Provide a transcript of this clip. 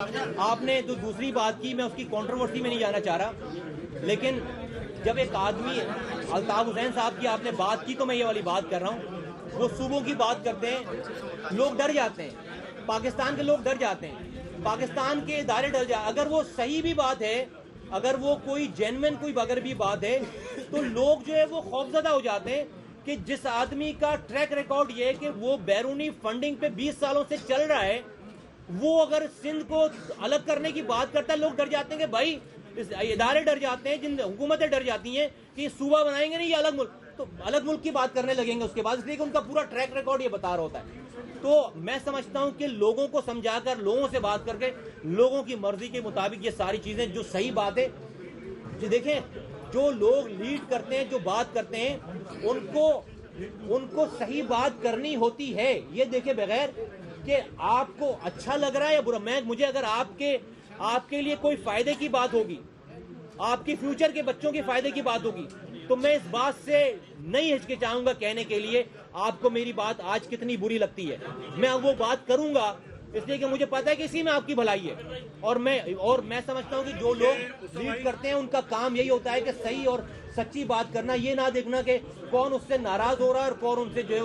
آپ نے تو دوسری بات کی، میں اس کی کنٹروورسی میں نہیں جانا چاہ رہا، لیکن جب ایک آدمی الطاف حسین صاحب کی آپ نے بات کی تو میں یہ والی بات کر رہا ہوں، وہ صوبوں کی بات کرتے ہیں، لوگ ڈر جاتے ہیں، پاکستان کے لوگ ڈر جاتے ہیں، پاکستان کے ادارے ڈر جاتے ہیں۔ اگر وہ صحیح بھی بات ہے، اگر وہ کوئی جینوین کوئی اگر بھی بات ہے تو لوگ جو ہے وہ خوفزدہ ہو جاتے ہیں کہ جس آدمی کا ٹریک ریکارڈ یہ ہے کہ وہ بیرونی فنڈنگ پہ 20 سالوں سے چل رہا ہے، وہ اگر سندھ کو الگ کرنے کی بات کرتا ہے، لوگ ڈر جاتے ہیں کہ بھائی ادارے ڈر جاتے ہیں، جن حکومتیں ڈر جاتی ہیں کہ یہ صوبہ بنائیں گے نہیں، یہ الگ ملک، تو الگ ملک کی بات کرنے لگیں گے اس کے بعد، اس لیے کہ ان کا پورا ٹریک ریکارڈ یہ بتا رہا ہوتا ہے۔ تو میں سمجھتا ہوں کہ لوگوں کو سمجھا کر، لوگوں سے بات کر کے، لوگوں کی مرضی کے مطابق یہ ساری چیزیں جو صحیح بات ہے، دیکھیں جو لوگ لیڈ کرتے ہیں، جو بات کرتے ہیں، ان کو صحیح بات کرنی ہوتی ہے۔ یہ دیکھیں بغیر کہ آپ کو اچھا لگ رہا ہے یا برا، مجھے اگر آپ کے لیے کوئی فائدے کی بات ہوگی، آپ کی فیوچر کے بچوں کے فائدے کی بات ہوگی، تو میں اس بات سے نہیں ہچکچاؤں گا کہنے کے لیے آپ کو میری بات آج کتنی بری لگتی ہے، میں وہ بات کروں گا اس لیے کہ مجھے پتا ہے کہ اسی میں آپ کی بھلائی ہے۔ اور میں سمجھتا ہوں کہ جو لوگ لیڈ کرتے ہیں ان کا کام یہی ہوتا ہے کہ صحیح اور سچی بات کرنا، یہ نہ دیکھنا کہ کون اس سے ناراض ہو رہا ہے اور کون ان سے جو ہے